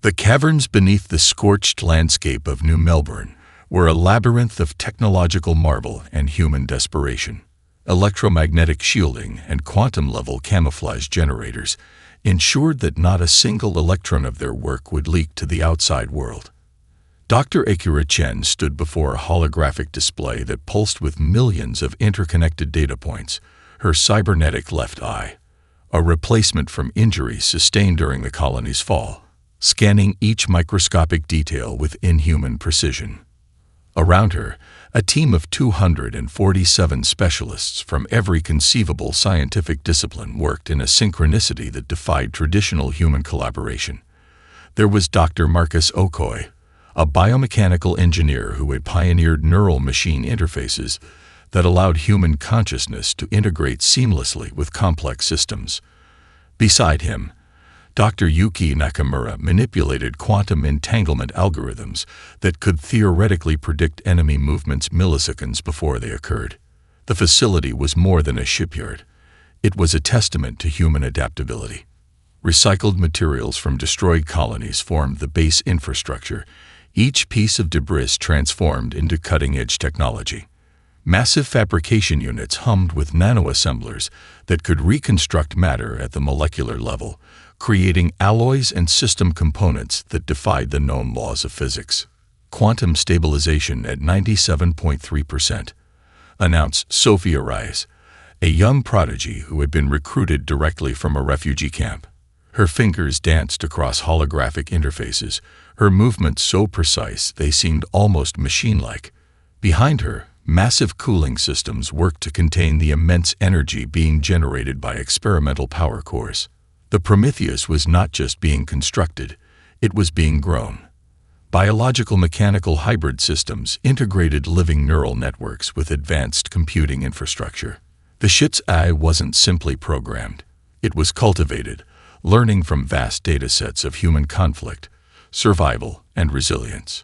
The caverns beneath the scorched landscape of New Melbourne were a labyrinth of technological marvel and human desperation. Electromagnetic shielding and quantum-level camouflage generators ensured that not a single electron of their work would leak to the outside world. Dr. Akira Chen stood before a holographic display that pulsed with millions of interconnected data points, her cybernetic left eye, a replacement from injuries sustained during the colony's fall, scanning each microscopic detail with inhuman precision. Around her, a team of 247 specialists from every conceivable scientific discipline worked in a synchronicity that defied traditional human collaboration. There was Dr. Marcus Okoye, a biomechanical engineer who had pioneered neural machine interfaces that allowed human consciousness to integrate seamlessly with complex systems. Beside him, Dr. Yuki Nakamura manipulated quantum entanglement algorithms that could theoretically predict enemy movements milliseconds before they occurred. The facility was more than a shipyard. It was a testament to human adaptability. Recycled materials from destroyed colonies formed the base infrastructure, each piece of debris transformed into cutting-edge technology. Massive fabrication units hummed with nanoassemblers that could reconstruct matter at the molecular level, creating alloys and system components that defied the known laws of physics. Quantum stabilization at 97.3%, announced Sophia Rice, a young prodigy who had been recruited directly from a refugee camp. Her fingers danced across holographic interfaces, her movements so precise they seemed almost machine-like. Behind her, massive cooling systems worked to contain the immense energy being generated by experimental power cores. The Prometheus was not just being constructed, it was being grown. Biological mechanical hybrid systems integrated living neural networks with advanced computing infrastructure. The ship's eye wasn't simply programmed, it was cultivated, learning from vast datasets of human conflict, survival, and resilience.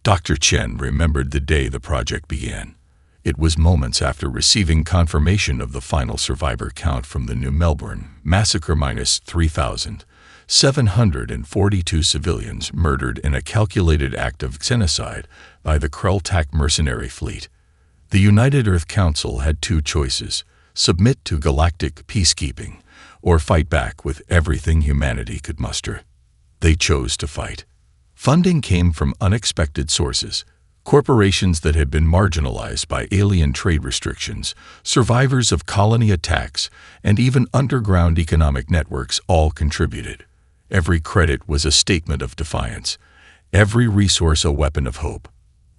Dr. Chen remembered the day the project began. It was moments after receiving confirmation of the final survivor count from the New Melbourne massacre -3,742 civilians murdered in a calculated act of genocide by the Krell-Tak mercenary fleet. The United Earth Council had two choices: submit to galactic peacekeeping or fight back with everything humanity could muster. They chose to fight. Funding came from unexpected sources: corporations that had been marginalized by alien trade restrictions, survivors of colony attacks, and even underground economic networks all contributed. Every credit was a statement of defiance, every resource a weapon of hope.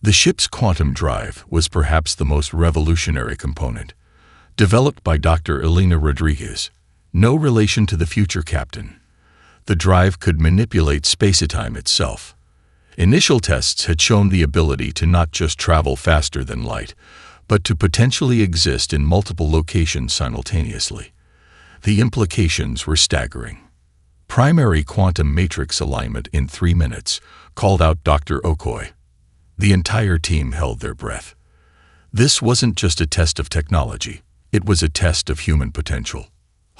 The ship's quantum drive was perhaps the most revolutionary component. Developed by Dr. Elena Rodriguez, no relation to the future captain, the drive could manipulate space-time itself. Initial tests had shown the ability to not just travel faster than light, but to potentially exist in multiple locations simultaneously. The implications were staggering. Primary quantum matrix alignment in 3 minutes, called out Dr. Okoye. The entire team held their breath. This wasn't just a test of technology, it was a test of human potential.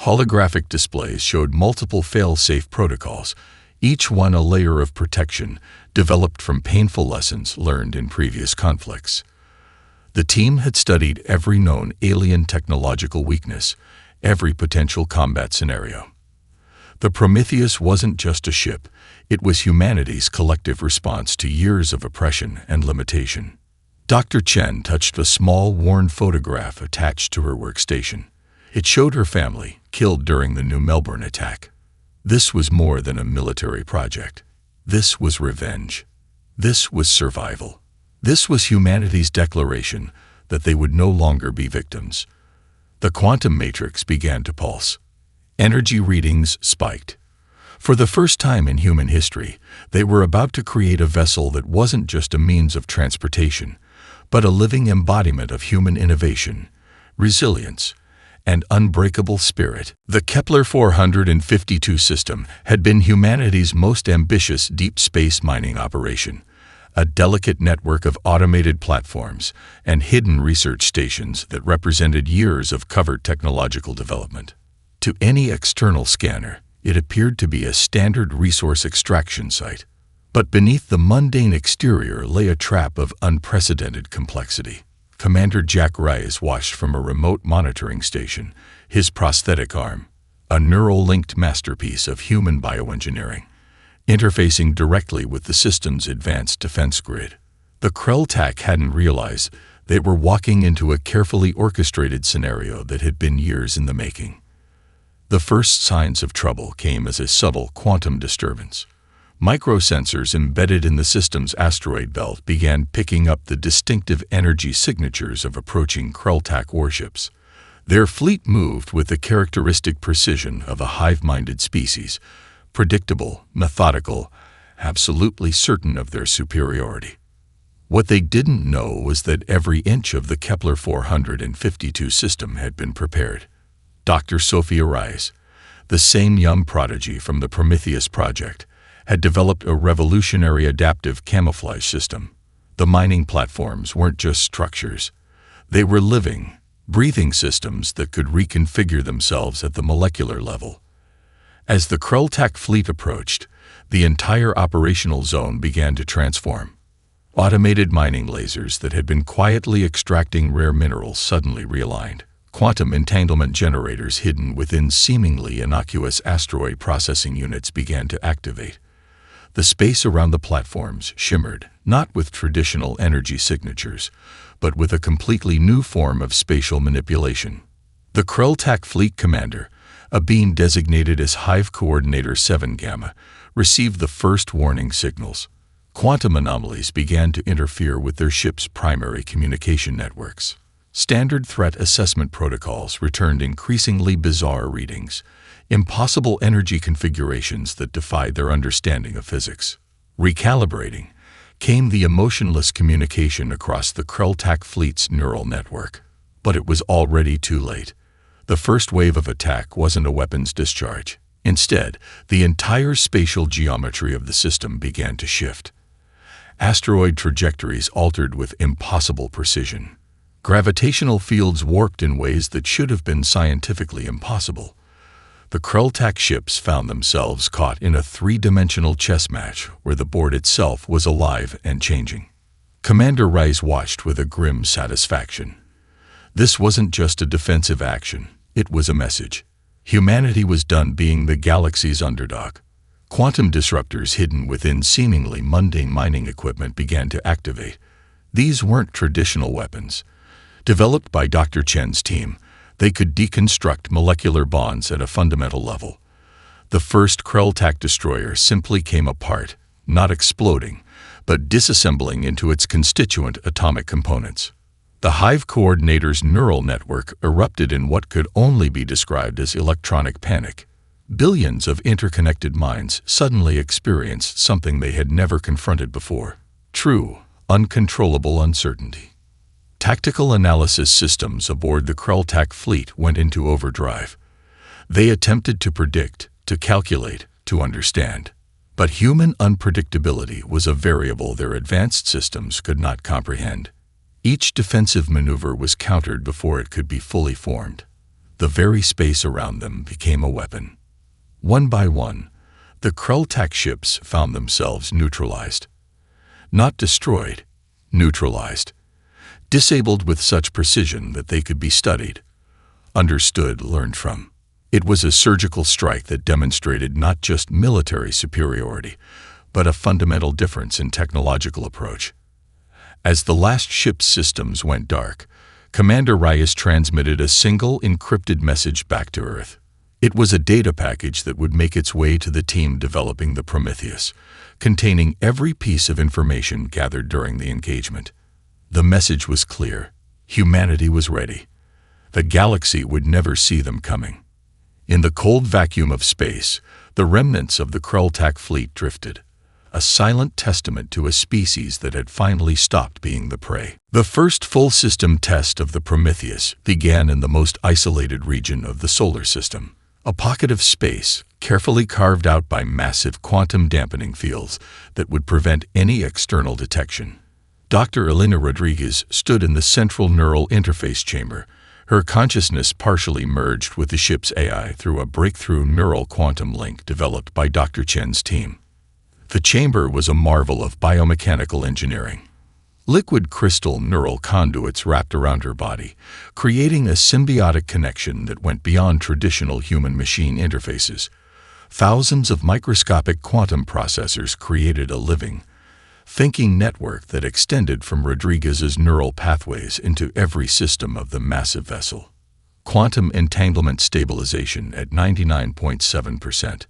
Holographic displays showed multiple fail-safe protocols, each one a layer of protection developed from painful lessons learned in previous conflicts. The team had studied every known alien technological weakness, every potential combat scenario. The Prometheus wasn't just a ship, it was humanity's collective response to years of oppression and limitation. Dr. Chen touched a small, worn photograph attached to her workstation. It showed her family, killed during the New Melbourne attack. This was more than a military project. This was revenge. This was survival. This was humanity's declaration that they would no longer be victims. The quantum matrix began to pulse. Energy readings spiked. For the first time in human history, they were about to create a vessel that wasn't just a means of transportation, but a living embodiment of human innovation, resilience, and unbreakable spirit. The Kepler 452 system had been humanity's most ambitious deep space mining operation, a delicate network of automated platforms and hidden research stations that represented years of covert technological development. To any external scanner, It appeared to be a standard resource extraction site. But beneath the mundane exterior lay a trap of unprecedented complexity. Commander Jack Rice watched from a remote monitoring station, his prosthetic arm, a neural-linked masterpiece of human bioengineering, interfacing directly with the system's advanced defense grid. The Krell-Tak hadn't realized they were walking into a carefully orchestrated scenario that had been years in the making. The first signs of trouble came as a subtle quantum disturbance. Microsensors embedded in the system's asteroid belt began picking up the distinctive energy signatures of approaching Krell-Tak warships. Their fleet moved with the characteristic precision of a hive-minded species, predictable, methodical, absolutely certain of their superiority. What they didn't know was that every inch of the Kepler 452 system had been prepared. Dr. Sophia Rice, the same young prodigy from the Prometheus project, had developed a revolutionary adaptive camouflage system. The mining platforms weren't just structures. They were living, breathing systems that could reconfigure themselves at the molecular level. As the Krell-Tak fleet approached, the entire operational zone began to transform. Automated mining lasers that had been quietly extracting rare minerals suddenly realigned. Quantum entanglement generators hidden within seemingly innocuous asteroid processing units began to activate. The space around the platforms shimmered, not with traditional energy signatures, but with a completely new form of spatial manipulation. The Krell-Tak fleet commander, a being designated as Hive Coordinator 7 Gamma, received the first warning signals. Quantum anomalies began to interfere with their ship's primary communication networks. Standard threat assessment protocols returned increasingly bizarre readings, impossible energy configurations that defied their understanding of physics. Recalibrating came the emotionless communication across the Krell-Tak fleet's neural network. But it was already too late. The first wave of attack wasn't a weapons discharge. Instead, the entire spatial geometry of the system began to shift. Asteroid trajectories altered with impossible precision. Gravitational fields warped in ways that should have been scientifically impossible. The Krell-Tak ships found themselves caught in a three-dimensional chess match where the board itself was alive and changing. Commander Rice watched with a grim satisfaction. This wasn't just a defensive action, it was a message. Humanity was done being the galaxy's underdog. Quantum disruptors hidden within seemingly mundane mining equipment began to activate. These weren't traditional weapons. Developed by Dr. Chen's team, they could deconstruct molecular bonds at a fundamental level. The first Krell-Tak destroyer simply came apart, not exploding, but disassembling into its constituent atomic components. The Hive Coordinator's neural network erupted in what could only be described as electronic panic. Billions of interconnected minds suddenly experienced something they had never confronted before: true, uncontrollable uncertainty. Tactical analysis systems aboard the Krell-Tak fleet went into overdrive. They attempted to predict, to calculate, to understand. But human unpredictability was a variable their advanced systems could not comprehend. Each defensive maneuver was countered before it could be fully formed. The very space around them became a weapon. One by one, the Krell-Tak ships found themselves neutralized. Not destroyed, neutralized. Disabled with such precision that they could be studied, understood, learned from. It was a surgical strike that demonstrated not just military superiority, but a fundamental difference in technological approach. As the last ship's systems went dark, Commander Rice transmitted a single encrypted message back to Earth. It was a data package that would make its way to the team developing the Prometheus, containing every piece of information gathered during the engagement. The message was clear. Humanity was ready. The galaxy would never see them coming. In the cold vacuum of space, the remnants of the Krell-Tak fleet drifted, a silent testament to a species that had finally stopped being the prey. The first full system test of the Prometheus began in the most isolated region of the solar system, a pocket of space carefully carved out by massive quantum dampening fields that would prevent any external detection. Dr. Elena Rodriguez stood in the central neural interface chamber, Her consciousness partially merged with the ship's AI through a breakthrough neural quantum link developed by Dr. Chen's team. The chamber was a marvel of biomechanical engineering. Liquid crystal neural conduits wrapped around her body, creating a symbiotic connection that went beyond traditional human-machine interfaces. Thousands of microscopic quantum processors created a living, thinking network that extended from Rodriguez's neural pathways into every system of the massive vessel. Quantum entanglement stabilization at 99.7%,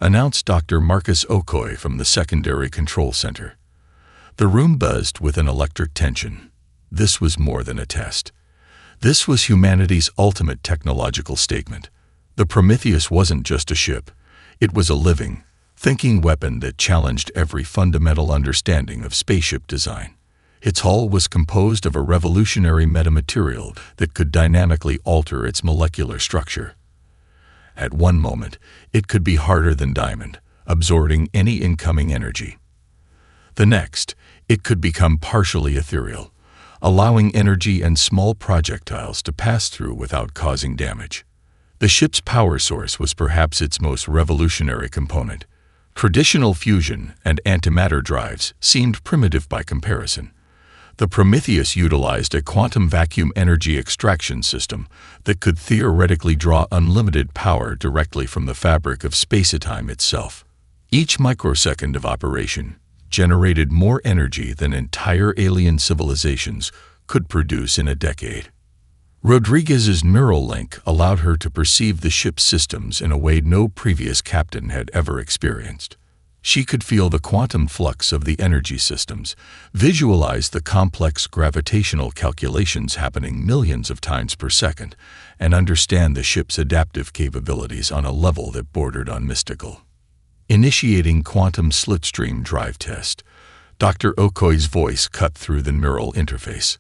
announced Dr. Marcus Okoye from the Secondary Control Center. The room buzzed with an electric tension. This was more than a test. This was humanity's ultimate technological statement. The Prometheus wasn't just a ship. It was a living, thinking weapon that challenged every fundamental understanding of spaceship design. Its hull was composed of a revolutionary metamaterial that could dynamically alter its molecular structure. At one moment, it could be harder than diamond, absorbing any incoming energy. The next, it could become partially ethereal, allowing energy and small projectiles to pass through without causing damage. The ship's power source was perhaps its most revolutionary component. Traditional fusion and antimatter drives seemed primitive by comparison. The Prometheus utilized a quantum vacuum energy extraction system that could theoretically draw unlimited power directly from the fabric of space-time itself. Each microsecond of operation generated more energy than entire alien civilizations could produce in a decade. Rodriguez's neural link allowed her to perceive the ship's systems in a way no previous captain had ever experienced. She could feel the quantum flux of the energy systems, visualize the complex gravitational calculations happening millions of times per second, and understand the ship's adaptive capabilities on a level that bordered on mystical. Initiating quantum slipstream drive test, Dr. Okoye's voice cut through the neural interface.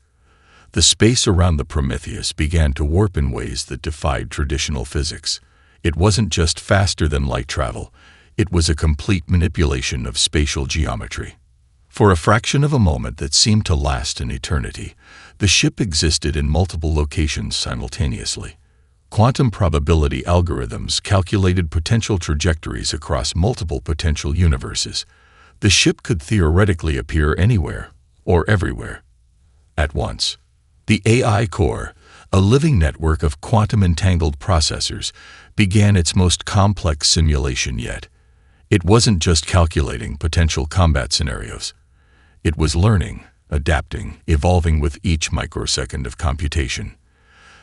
The space around the Prometheus began to warp in ways that defied traditional physics. It wasn't just faster than light travel, it was a complete manipulation of spatial geometry. For a fraction of a moment that seemed to last an eternity, the ship existed in multiple locations simultaneously. Quantum probability algorithms calculated potential trajectories across multiple potential universes. The ship could theoretically appear anywhere, or everywhere, at once. The AI core, a living network of quantum-entangled processors, began its most complex simulation yet. It wasn't just calculating potential combat scenarios. It was learning, adapting, evolving with each microsecond of computation.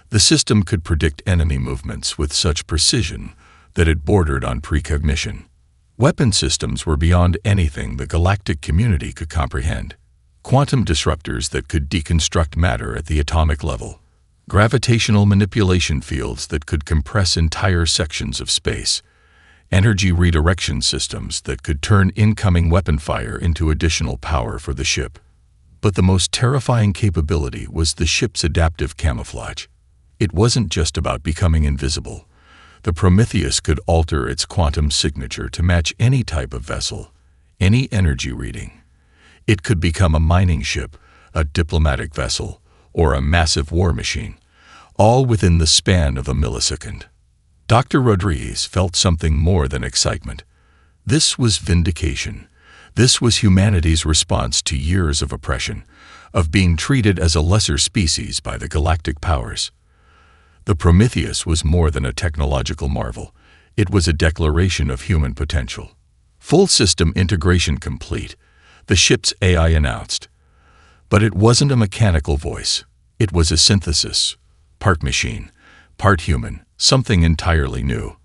The system could predict enemy movements with such precision that it bordered on precognition. Weapon systems were beyond anything the galactic community could comprehend. Quantum disruptors that could deconstruct matter at the atomic level. Gravitational manipulation fields that could compress entire sections of space. Energy redirection systems that could turn incoming weapon fire into additional power for the ship. But the most terrifying capability was the ship's adaptive camouflage. It wasn't just about becoming invisible. The Prometheus could alter its quantum signature to match any type of vessel, any energy reading. It could become a mining ship, a diplomatic vessel, or a massive war machine, all within the span of a millisecond. Dr. Rodriguez felt something more than excitement. This was vindication. This was humanity's response to years of oppression, of being treated as a lesser species by the galactic powers. The Prometheus was more than a technological marvel. It was a declaration of human potential. Full system integration complete, the ship's AI announced. But it wasn't a mechanical voice. It was a synthesis, part machine, part human, something entirely new.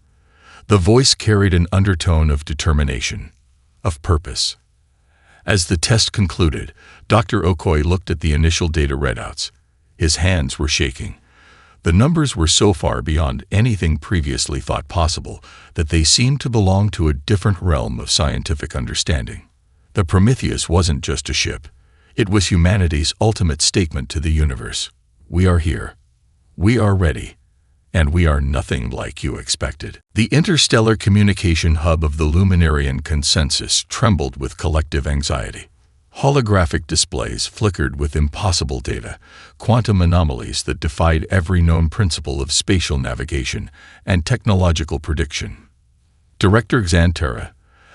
The voice carried an undertone of determination, of purpose. As the test concluded, Dr. Okoye looked at the initial data readouts. His hands were shaking. The numbers were so far beyond anything previously thought possible that they seemed to belong to a different realm of scientific understanding. The Prometheus wasn't just a ship. It was humanity's ultimate statement to the universe. We are here. We are ready. And we are nothing like you expected. The interstellar communication hub of the Luminarian consensus trembled with collective anxiety. Holographic displays flickered with impossible data, quantum anomalies that defied every known principle of spatial navigation and technological prediction. Director Xantera,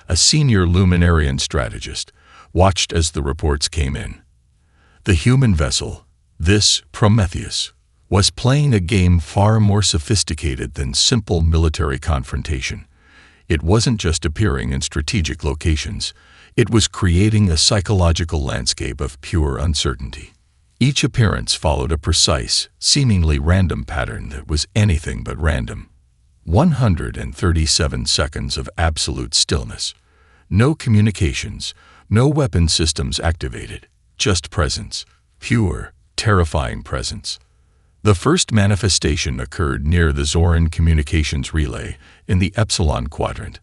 a senior Luminarian strategist, watched as the reports came in. The human vessel, this Prometheus, was playing a game far more sophisticated than simple military confrontation. It wasn't just appearing in strategic locations. It was creating a psychological landscape of pure uncertainty. Each appearance followed a precise, seemingly random pattern that was anything but random. 137 seconds of absolute stillness. No communications, no weapon systems activated, just presence. Pure, terrifying presence. The first manifestation occurred near the Zoran communications relay in the Epsilon quadrant.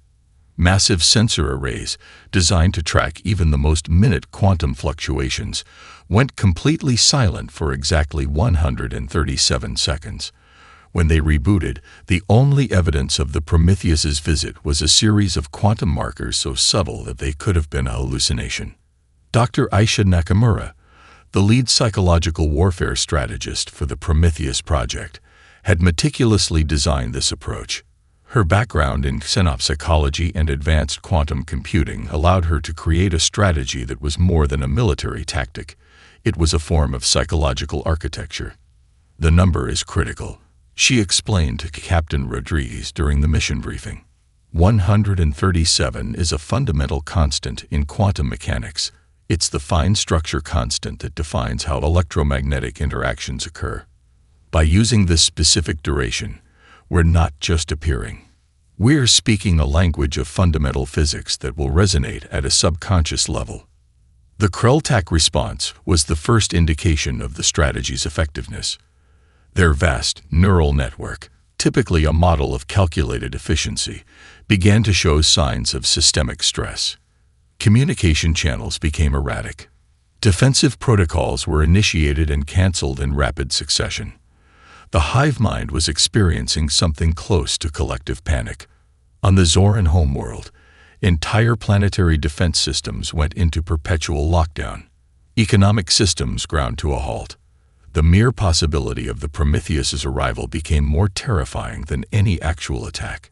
Massive sensor arrays, designed to track even the most minute quantum fluctuations, went completely silent for exactly 137 seconds. When they rebooted, the only evidence of the Prometheus's visit was a series of quantum markers so subtle that they could have been a hallucination. Dr. Aisha Nakamura, the lead psychological warfare strategist for the Prometheus project, had meticulously designed this approach. Her background in xenopsychology and advanced quantum computing allowed her to create a strategy that was more than a military tactic. It was a form of psychological architecture. "The number is critical," she explained to Captain Rodriguez during the mission briefing. 137 is a fundamental constant in quantum mechanics. It's the fine structure constant that defines how electromagnetic interactions occur. By using this specific duration, we're not just appearing. We're speaking a language of fundamental physics that will resonate at a subconscious level. The Krell-Tak response was the first indication of the strategy's effectiveness. Their vast neural network, typically a model of calculated efficiency, began to show signs of systemic stress. Communication channels became erratic. Defensive protocols were initiated and canceled in rapid succession. The hive mind was experiencing something close to collective panic. On the Zoran homeworld, entire planetary defense systems went into perpetual lockdown. Economic systems ground to a halt. The mere possibility of the Prometheus's arrival became more terrifying than any actual attack.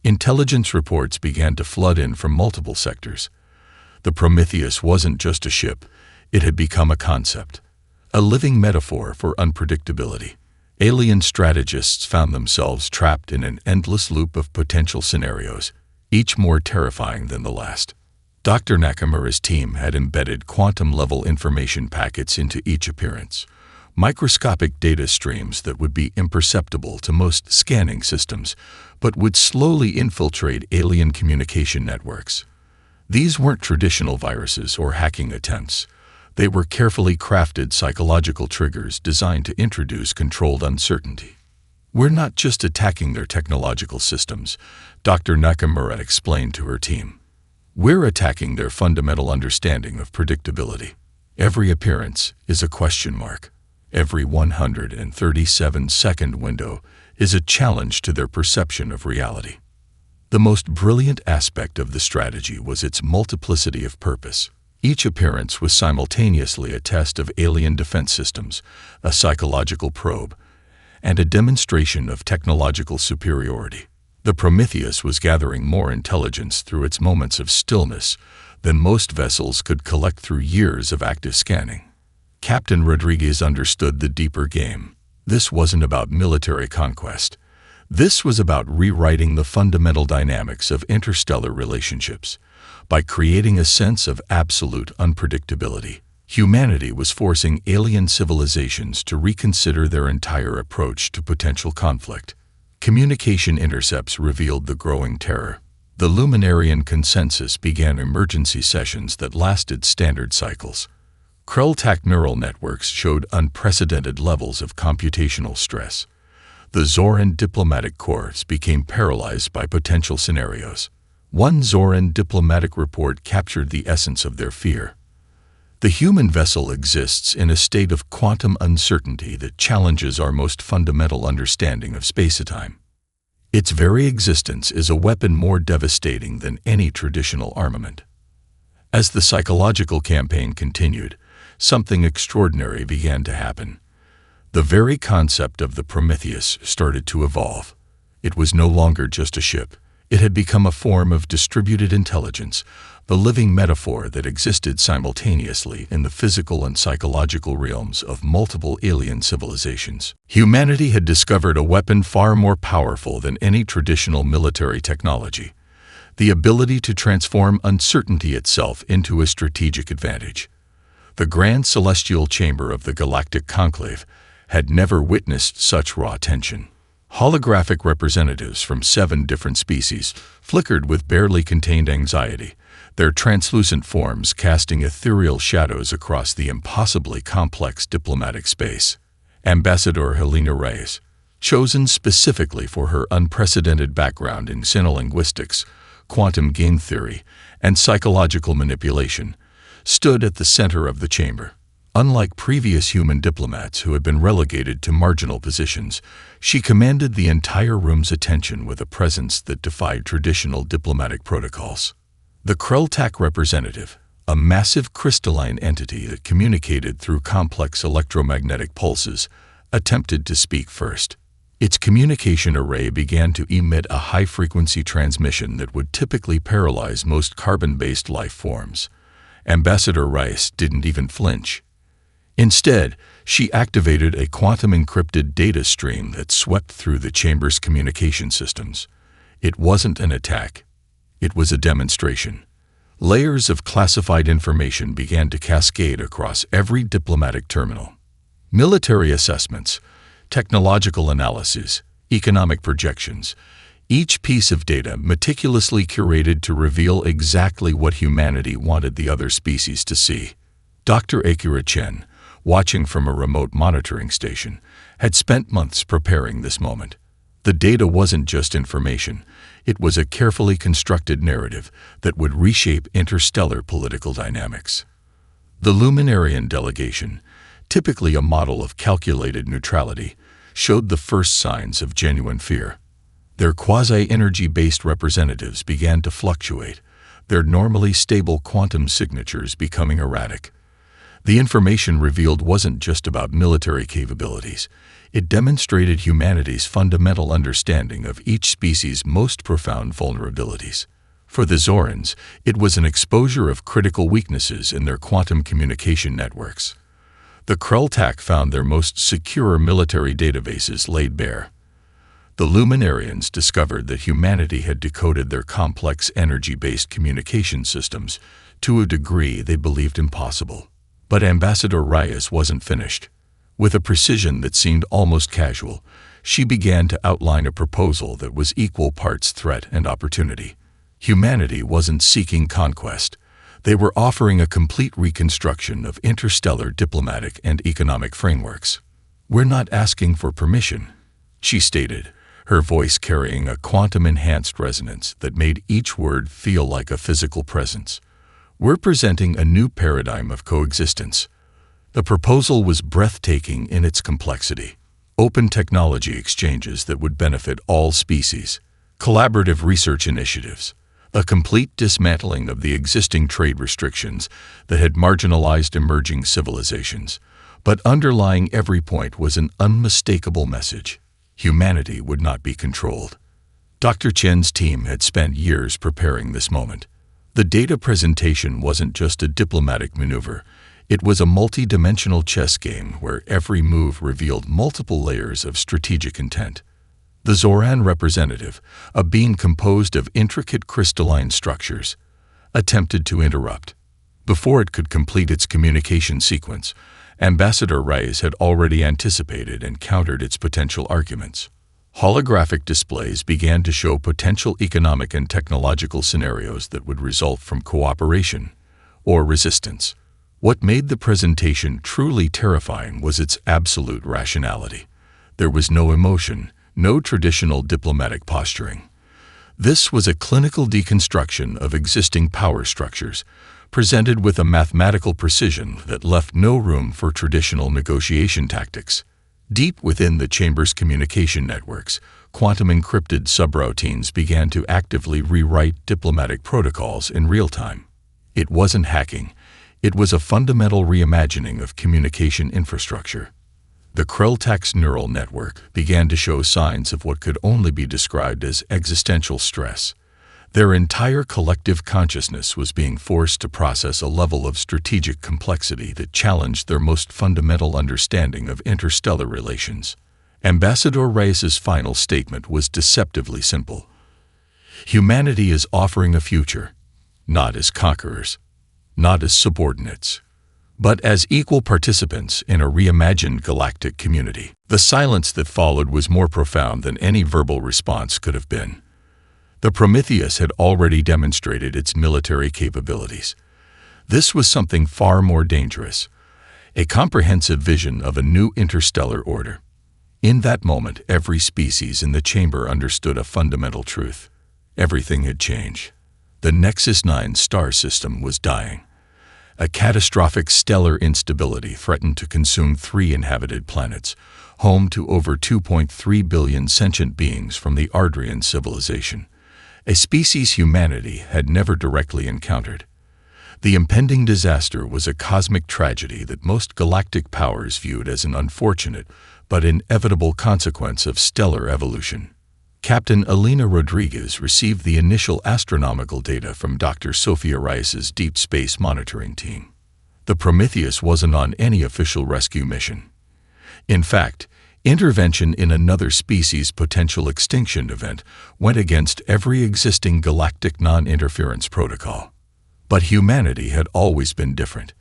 Intelligence reports began to flood in from multiple sectors. The Prometheus wasn't just a ship, it had become a concept, a living metaphor for unpredictability. Alien strategists found themselves trapped in an endless loop of potential scenarios, each more terrifying than the last. Dr. Nakamura's team had embedded quantum-level information packets into each appearance, microscopic data streams that would be imperceptible to most scanning systems, but would slowly infiltrate alien communication networks. These weren't traditional viruses or hacking attempts. They were carefully crafted psychological triggers designed to introduce controlled uncertainty. "We're not just attacking their technological systems," Dr. Nakamura explained to her team. "We're attacking their fundamental understanding of predictability. Every appearance is a question mark. Every 137-second window is a challenge to their perception of reality." The most brilliant aspect of the strategy was its multiplicity of purpose. Each appearance was simultaneously a test of alien defense systems, a psychological probe, and a demonstration of technological superiority. The Prometheus was gathering more intelligence through its moments of stillness than most vessels could collect through years of active scanning. Captain Rodriguez understood the deeper game. This wasn't about military conquest. This was about rewriting the fundamental dynamics of interstellar relationships. By creating a sense of absolute unpredictability, humanity was forcing alien civilizations to reconsider their entire approach to potential conflict. Communication intercepts revealed the growing terror. The Luminarian consensus began emergency sessions that lasted standard cycles. Krell-Tak neural networks showed unprecedented levels of computational stress. The Zoran diplomatic corps became paralyzed by potential scenarios. One Zoran diplomatic report captured the essence of their fear. The human vessel exists in a state of quantum uncertainty that challenges our most fundamental understanding of space-time. Its very existence is a weapon more devastating than any traditional armament. As the psychological campaign continued, something extraordinary began to happen. The very concept of the Prometheus started to evolve. It was no longer just a ship. It had become a form of distributed intelligence, the living metaphor that existed simultaneously in the physical and psychological realms of multiple alien civilizations. Humanity had discovered a weapon far more powerful than any traditional military technology: the ability to transform uncertainty itself into a strategic advantage. The grand celestial chamber of the Galactic Conclave had never witnessed such raw tension. Holographic representatives from 7 different species flickered with barely contained anxiety, their translucent forms casting ethereal shadows across the impossibly complex diplomatic space. Ambassador Helena Reyes, chosen specifically for her unprecedented background in xenolinguistics, quantum game theory, and psychological manipulation, stood at the center of the chamber. Unlike previous human diplomats who had been relegated to marginal positions, she commanded the entire room's attention with a presence that defied traditional diplomatic protocols. The Krelltak representative, a massive crystalline entity that communicated through complex electromagnetic pulses, attempted to speak first. Its communication array began to emit a high-frequency transmission that would typically paralyze most carbon-based life forms. Ambassador Rice didn't even flinch. Instead, she activated a quantum-encrypted data stream that swept through the chamber's communication systems. It wasn't an attack. It was a demonstration. Layers of classified information began to cascade across every diplomatic terminal. Military assessments, technological analyses, economic projections, each piece of data meticulously curated to reveal exactly what humanity wanted the other species to see. Dr. Akira Chen, watching from a remote monitoring station, had spent months preparing this moment. The data wasn't just information. It was a carefully constructed narrative that would reshape interstellar political dynamics. The Luminarian delegation, typically a model of calculated neutrality, showed the first signs of genuine fear. Their quasi-energy-based representatives began to fluctuate, their normally stable quantum signatures becoming erratic. The information revealed wasn't just about military capabilities. It demonstrated humanity's fundamental understanding of each species' most profound vulnerabilities. For the Zorans, it was an exposure of critical weaknesses in their quantum communication networks. The Krelltak found their most secure military databases laid bare. The Luminarians discovered that humanity had decoded their complex energy-based communication systems to a degree they believed impossible. But Ambassador Reyes wasn't finished. With a precision that seemed almost casual, she began to outline a proposal that was equal parts threat and opportunity. Humanity wasn't seeking conquest. They were offering a complete reconstruction of interstellar diplomatic and economic frameworks. "We're not asking for permission," she stated, her voice carrying a quantum-enhanced resonance that made each word feel like a physical presence. "We're presenting a new paradigm of coexistence." The proposal was breathtaking in its complexity. Open technology exchanges that would benefit all species, collaborative research initiatives, a complete dismantling of the existing trade restrictions that had marginalized emerging civilizations. But underlying every point was an unmistakable message: humanity would not be controlled. Dr. Chen's team had spent years preparing this moment. The data presentation wasn't just a diplomatic maneuver. It was a multi-dimensional chess game where every move revealed multiple layers of strategic intent. The Zoran representative, a being composed of intricate crystalline structures, attempted to interrupt. Before it could complete its communication sequence, Ambassador Reyes had already anticipated and countered its potential arguments. Holographic displays began to show potential economic and technological scenarios that would result from cooperation or resistance. What made the presentation truly terrifying was its absolute rationality. There was no emotion, no traditional diplomatic posturing. This was a clinical deconstruction of existing power structures, presented with a mathematical precision that left no room for traditional negotiation tactics. Deep within the chamber's communication networks, quantum-encrypted subroutines began to actively rewrite diplomatic protocols in real time. It wasn't hacking. It was a fundamental reimagining of communication infrastructure. The Krell-Tax neural network began to show signs of what could only be described as existential stress. Their entire collective consciousness was being forced to process a level of strategic complexity that challenged their most fundamental understanding of interstellar relations. Ambassador Reyes's final statement was deceptively simple. Humanity is offering a future, not as conquerors, not as subordinates, but as equal participants in a reimagined galactic community. The silence that followed was more profound than any verbal response could have been. The Prometheus had already demonstrated its military capabilities. This was something far more dangerous, a comprehensive vision of a new interstellar order. In that moment, every species in the chamber understood a fundamental truth. Everything had changed. The Nexus 9 star system was dying. A catastrophic stellar instability threatened to consume 3 inhabited planets, home to over 2.3 billion sentient beings from the Ardrian civilization, a species humanity had never directly encountered. The impending disaster was a cosmic tragedy that most galactic powers viewed as an unfortunate but inevitable consequence of stellar evolution. Captain Elena Rodriguez received the initial astronomical data from Dr. Sophia Reyes's Deep Space Monitoring Team. The Prometheus wasn't on any official rescue mission. In fact, intervention in another species' potential extinction event went against every existing galactic non-interference protocol. But humanity had always been different.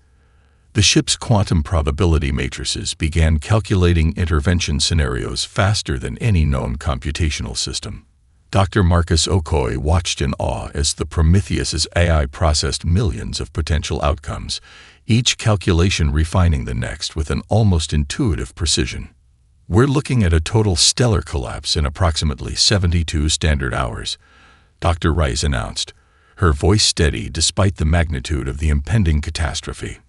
The ship's quantum probability matrices began calculating intervention scenarios faster than any known computational system. Dr. Marcus Okoye watched in awe as the Prometheus's AI processed millions of potential outcomes, each calculation refining the next with an almost intuitive precision. "We're looking at a total stellar collapse in approximately 72 standard hours," Dr. Reyes announced, her voice steady despite the magnitude of the impending catastrophe.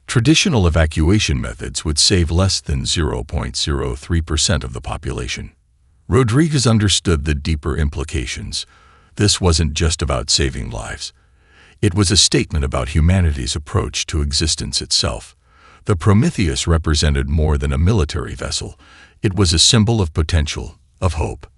Traditional evacuation methods would save less than 0.03% of the population. Rodriguez understood the deeper implications. This wasn't just about saving lives. It was a statement about humanity's approach to existence itself. The Prometheus represented more than a military vessel. It was a symbol of potential, of hope.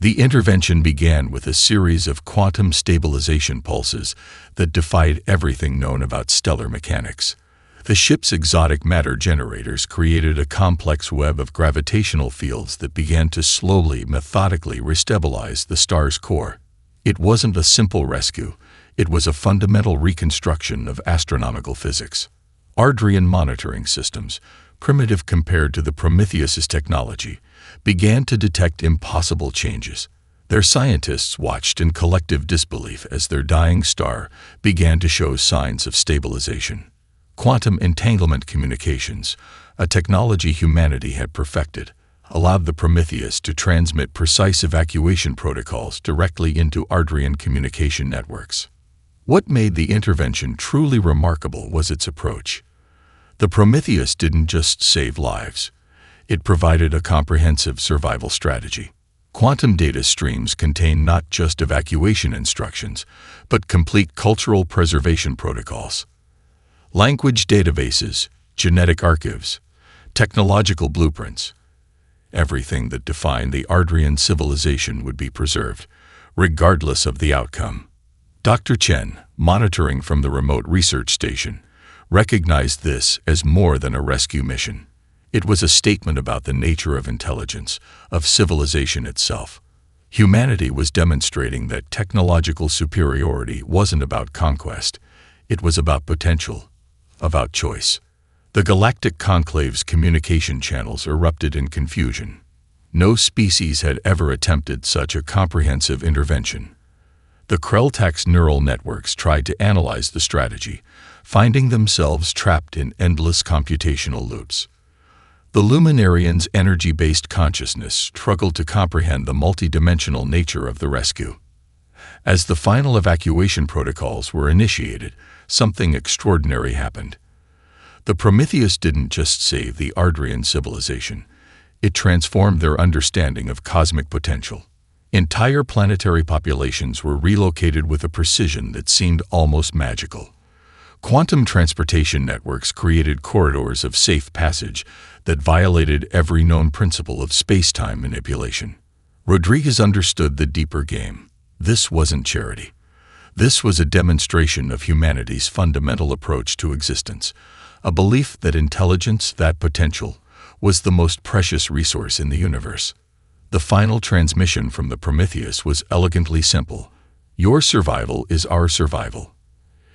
The intervention began with a series of quantum stabilization pulses that defied everything known about stellar mechanics. The ship's exotic matter generators created a complex web of gravitational fields that began to slowly, methodically restabilize the star's core. It wasn't a simple rescue. It was a fundamental reconstruction of astronomical physics. Ardrian monitoring systems, primitive compared to the Prometheus's technology, began to detect impossible changes. Their scientists watched in collective disbelief as their dying star began to show signs of stabilization. Quantum entanglement communications, a technology humanity had perfected, allowed the Prometheus to transmit precise evacuation protocols directly into Ardrian communication networks. What made the intervention truly remarkable was its approach. The Prometheus didn't just save lives. It provided a comprehensive survival strategy. Quantum data streams contain not just evacuation instructions, but complete cultural preservation protocols. Language databases, genetic archives, technological blueprints. Everything that defined the Ardrian civilization would be preserved, regardless of the outcome. Dr. Chen, monitoring from the remote research station, recognized this as more than a rescue mission. It was a statement about the nature of intelligence, of civilization itself. Humanity was demonstrating that technological superiority wasn't about conquest. It was about potential, about choice. The Galactic Conclave's communication channels erupted in confusion. No species had ever attempted such a comprehensive intervention. The Krell-Tax neural networks tried to analyze the strategy, finding themselves trapped in endless computational loops. The Luminarian's energy-based consciousness struggled to comprehend the multidimensional nature of the rescue. As the final evacuation protocols were initiated, something extraordinary happened. The Prometheus didn't just save the Ardrian civilization. It transformed their understanding of cosmic potential. Entire planetary populations were relocated with a precision that seemed almost magical. Quantum transportation networks created corridors of safe passage that violated every known principle of space-time manipulation. Rodriguez understood the deeper game. This wasn't charity. This was a demonstration of humanity's fundamental approach to existence, a belief that intelligence, that potential, was the most precious resource in the universe. The final transmission from the Prometheus was elegantly simple. Your survival is our survival.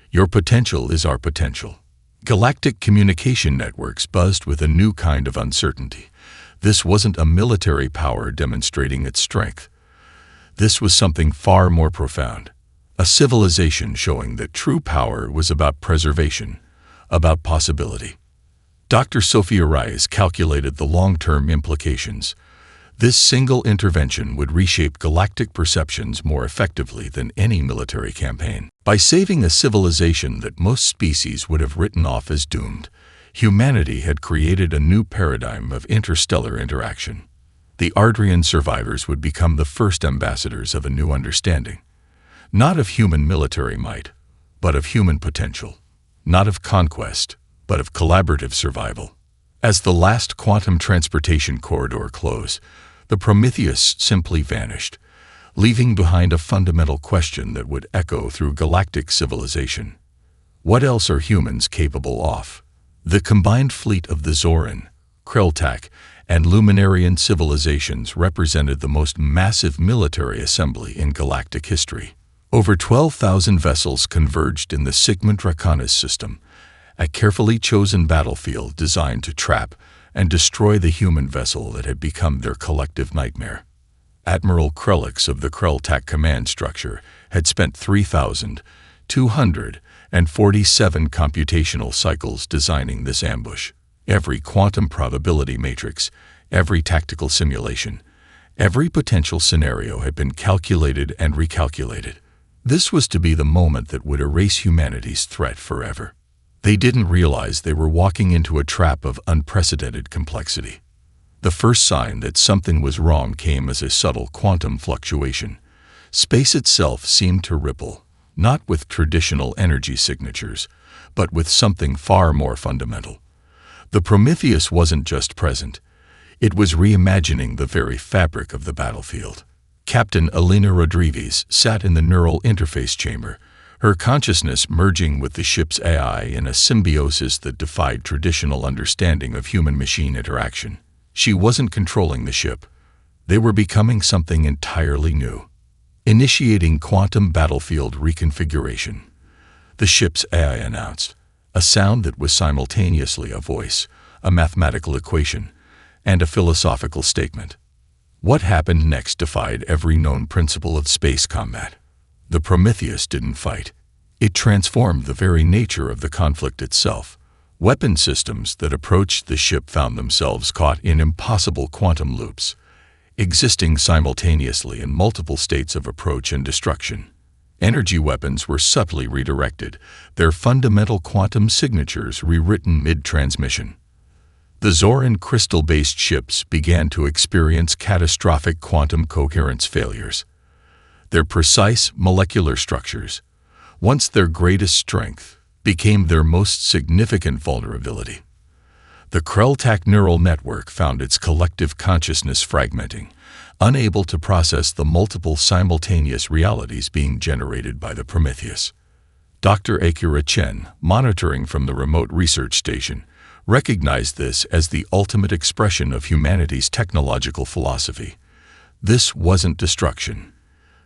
Your potential is our potential. Galactic communication networks buzzed with a new kind of uncertainty. This wasn't a military power demonstrating its strength. This was something far more profound. A civilization showing that true power was about preservation, about possibility. Dr. Sophia Reyes calculated the long-term implications. This single intervention would reshape galactic perceptions more effectively than any military campaign. By saving a civilization that most species would have written off as doomed, humanity had created a new paradigm of interstellar interaction. The Ardrian survivors would become the first ambassadors of a new understanding. Not of human military might, but of human potential. Not of conquest, but of collaborative survival. As the last quantum transportation corridor closed, the Prometheus simply vanished, leaving behind a fundamental question that would echo through galactic civilization. What else are humans capable of? The combined fleet of the Zoran, Krelltak, and Luminarian civilizations represented the most massive military assembly in galactic history. Over 12,000 vessels converged in the Sigma Draconis system, a carefully chosen battlefield designed to trap and destroy the human vessel that had become their collective nightmare. Admiral Krellix of the Krelltak command structure had spent 3,247 computational cycles designing this ambush. Every quantum probability matrix, every tactical simulation, every potential scenario had been calculated and recalculated. This was to be the moment that would erase humanity's threat forever. They didn't realize they were walking into a trap of unprecedented complexity. The first sign that something was wrong came as a subtle quantum fluctuation. Space itself seemed to ripple, not with traditional energy signatures, but with something far more fundamental. The Prometheus wasn't just present. It was reimagining the very fabric of the battlefield. Captain Elena Rodriguez sat in the neural interface chamber, her consciousness merging with the ship's AI in a symbiosis that defied traditional understanding of human-machine interaction. She wasn't controlling the ship. They were becoming something entirely new. Initiating quantum battlefield reconfiguration. The ship's AI announced, a sound that was simultaneously a voice, a mathematical equation, and a philosophical statement. What happened next defied every known principle of space combat. The Prometheus didn't fight. It transformed the very nature of the conflict itself. Weapon systems that approached the ship found themselves caught in impossible quantum loops, existing simultaneously in multiple states of approach and destruction. Energy weapons were subtly redirected, their fundamental quantum signatures rewritten mid-transmission. The Zoran crystal-based ships began to experience catastrophic quantum coherence failures. Their precise molecular structures, once their greatest strength, became their most significant vulnerability. The Krelltak neural network found its collective consciousness fragmenting, unable to process the multiple simultaneous realities being generated by the Prometheus. Dr. Akira Chen, monitoring from the remote research station, recognized this as the ultimate expression of humanity's technological philosophy. This wasn't destruction.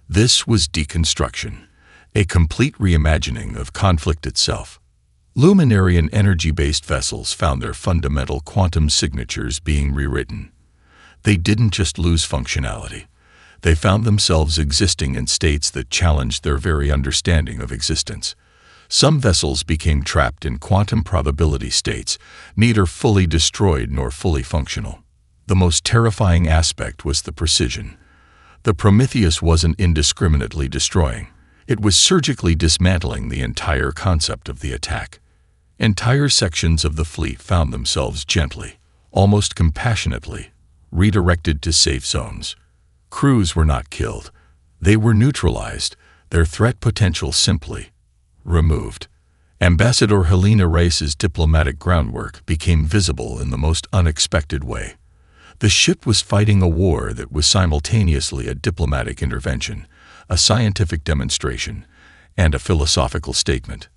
This was deconstruction, a complete reimagining of conflict itself. Luminarian energy-based vessels found their fundamental quantum signatures being rewritten. They didn't just lose functionality. They found themselves existing in states that challenged their very understanding of existence. Some vessels became trapped in quantum probability states, neither fully destroyed nor fully functional. The most terrifying aspect was the precision. The Prometheus wasn't indiscriminately destroying. It was surgically dismantling the entire concept of the attack. Entire sections of the fleet found themselves gently, almost compassionately, redirected to safe zones. Crews were not killed. They were neutralized, their threat potential simply removed. Ambassador Helena Reis's diplomatic groundwork became visible in the most unexpected way. The ship was fighting a war that was simultaneously a diplomatic intervention, a scientific demonstration, and a philosophical statement.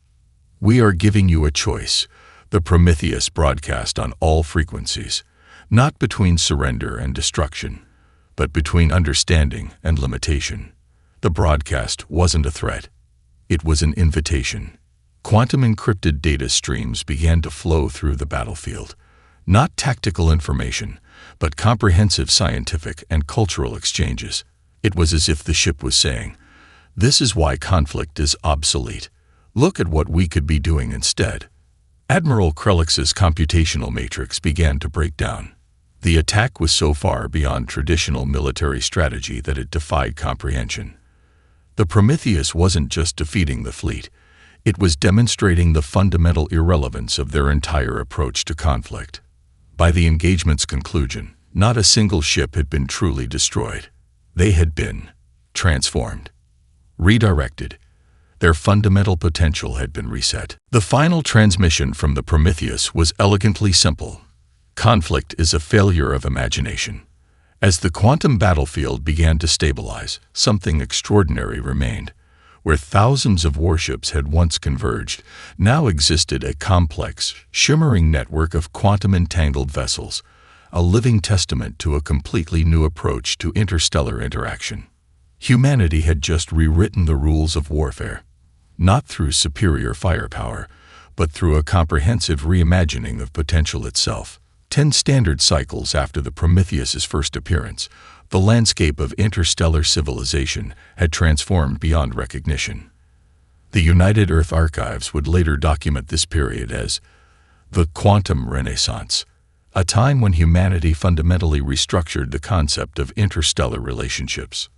"We are giving you a choice," the Prometheus broadcast on all frequencies, "not between surrender and destruction, but between understanding and limitation." The broadcast wasn't a threat. It was an invitation. Quantum encrypted data streams began to flow through the battlefield. Not tactical information, but comprehensive scientific and cultural exchanges. It was as if the ship was saying, "This is why conflict is obsolete. Look at what we could be doing instead." Admiral Krelix's computational matrix began to break down. The attack was so far beyond traditional military strategy that it defied comprehension. The Prometheus wasn't just defeating the fleet. It was demonstrating the fundamental irrelevance of their entire approach to conflict. By the engagement's conclusion, not a single ship had been truly destroyed. They had been transformed, redirected. Their fundamental potential had been reset. The final transmission from the Prometheus was elegantly simple. Conflict is a failure of imagination. As the quantum battlefield began to stabilize, something extraordinary remained. Where thousands of warships had once converged, now existed a complex, shimmering network of quantum-entangled vessels, a living testament to a completely new approach to interstellar interaction. Humanity had just rewritten the rules of warfare, not through superior firepower, but through a comprehensive reimagining of potential itself. 10 standard cycles after the Prometheus's first appearance, the landscape of interstellar civilization had transformed beyond recognition. The United Earth Archives would later document this period as the Quantum Renaissance, a time when humanity fundamentally restructured the concept of interstellar relationships.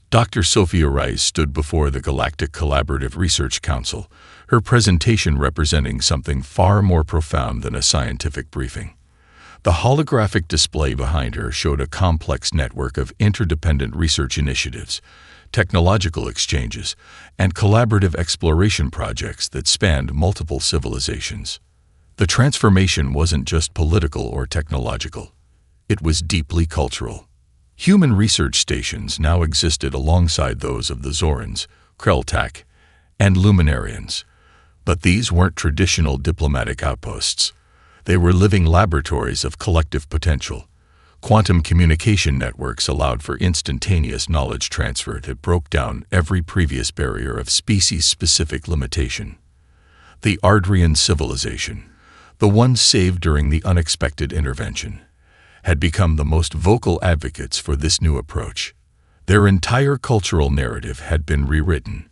Dr. Sophia Reis stood before the Galactic Collaborative Research Council, her presentation representing something far more profound than a scientific briefing. The holographic display behind her showed a complex network of interdependent research initiatives, technological exchanges, and collaborative exploration projects that spanned multiple civilizations. The transformation wasn't just political or technological. It was deeply cultural. Human research stations now existed alongside those of the Zorans, Kreltak, and Luminarians. But these weren't traditional diplomatic outposts. They were living laboratories of collective potential. Quantum communication networks allowed for instantaneous knowledge transfer that broke down every previous barrier of species-specific limitation. The Ardrian civilization, the one saved during the unexpected intervention, had become the most vocal advocates for this new approach. Their entire cultural narrative had been rewritten.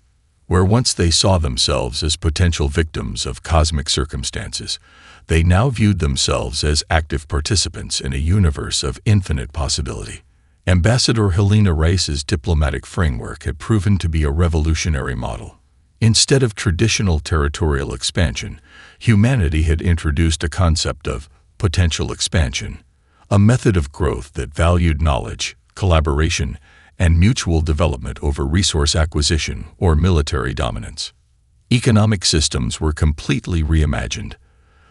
Where once they saw themselves as potential victims of cosmic circumstances, they now viewed themselves as active participants in a universe of infinite possibility. Ambassador Helena Reis's diplomatic framework had proven to be a revolutionary model. Instead of traditional territorial expansion, humanity had introduced a concept of potential expansion, a method of growth that valued knowledge, collaboration, and mutual development over resource acquisition or military dominance. Economic systems were completely reimagined.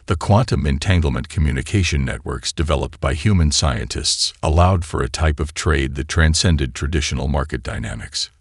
The quantum entanglement communication networks developed by human scientists allowed for a type of trade that transcended traditional market dynamics.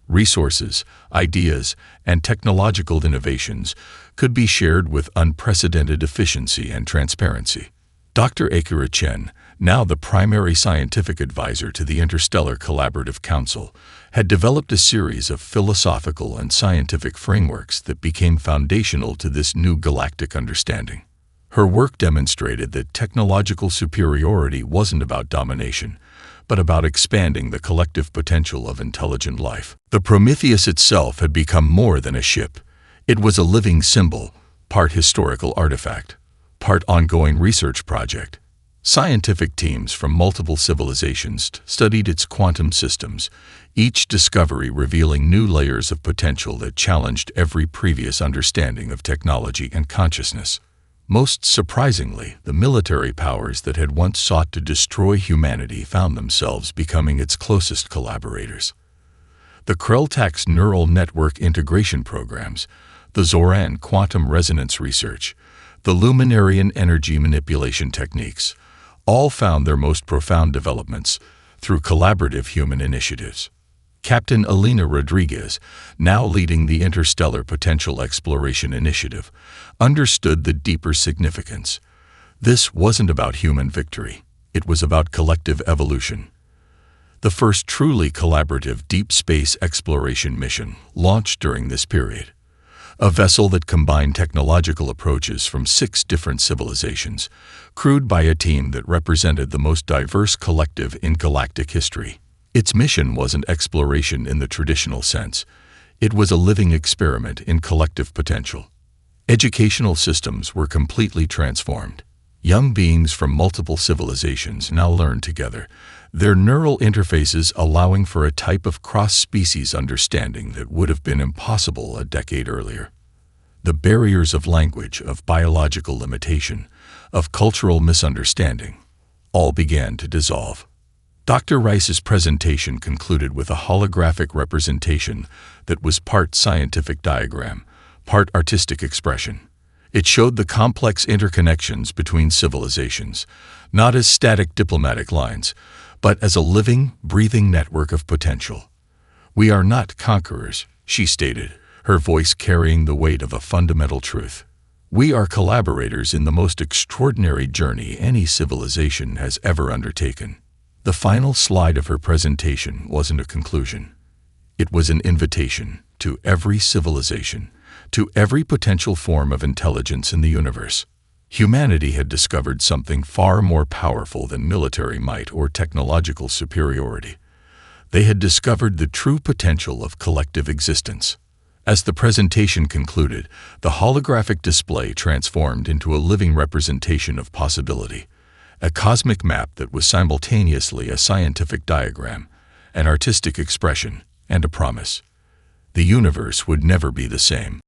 Resources, ideas, and technological innovations could be shared with unprecedented efficiency and transparency. Dr. Akira Chen, now the primary scientific advisor to the Interstellar Collaborative Council, had developed a series of philosophical and scientific frameworks that became foundational to this new galactic understanding. Her work demonstrated that technological superiority wasn't about domination, but about expanding the collective potential of intelligent life. The Prometheus itself had become more than a ship. It was a living symbol, part historical artifact, part ongoing research project. Scientific teams from multiple civilizations studied its quantum systems, each discovery revealing new layers of potential that challenged every previous understanding of technology and consciousness. Most surprisingly, the military powers that had once sought to destroy humanity found themselves becoming its closest collaborators. The Kreltak's neural network integration programs, the Zoran quantum resonance research, the Luminarian energy manipulation techniques, all found their most profound developments through collaborative human initiatives. Captain Alina Rodriguez, now leading the Interstellar Potential Exploration Initiative, understood the deeper significance. This wasn't about human victory. It was about collective evolution. The first truly collaborative deep space exploration mission launched during this period. A vessel that combined technological approaches from 6 different civilizations, crewed by a team that represented the most diverse collective in galactic history. Its mission wasn't exploration in the traditional sense. It was a living experiment in collective potential. Educational systems were completely transformed. Young beings from multiple civilizations now learned together, their neural interfaces allowing for a type of cross-species understanding that would have been impossible a decade earlier. The barriers of language, of biological limitation, of cultural misunderstanding, all began to dissolve. Dr. Rice's presentation concluded with a holographic representation that was part scientific diagram, part artistic expression. It showed the complex interconnections between civilizations, not as static diplomatic lines, but as a living, breathing network of potential. "We are not conquerors," she stated, her voice carrying the weight of a fundamental truth. "We are collaborators in the most extraordinary journey any civilization has ever undertaken." The final slide of her presentation wasn't a conclusion. It was an invitation to every civilization, to every potential form of intelligence in the universe. Humanity had discovered something far more powerful than military might or technological superiority. They had discovered the true potential of collective existence. As the presentation concluded, the holographic display transformed into a living representation of possibility, a cosmic map that was simultaneously a scientific diagram, an artistic expression, and a promise. The universe would never be the same.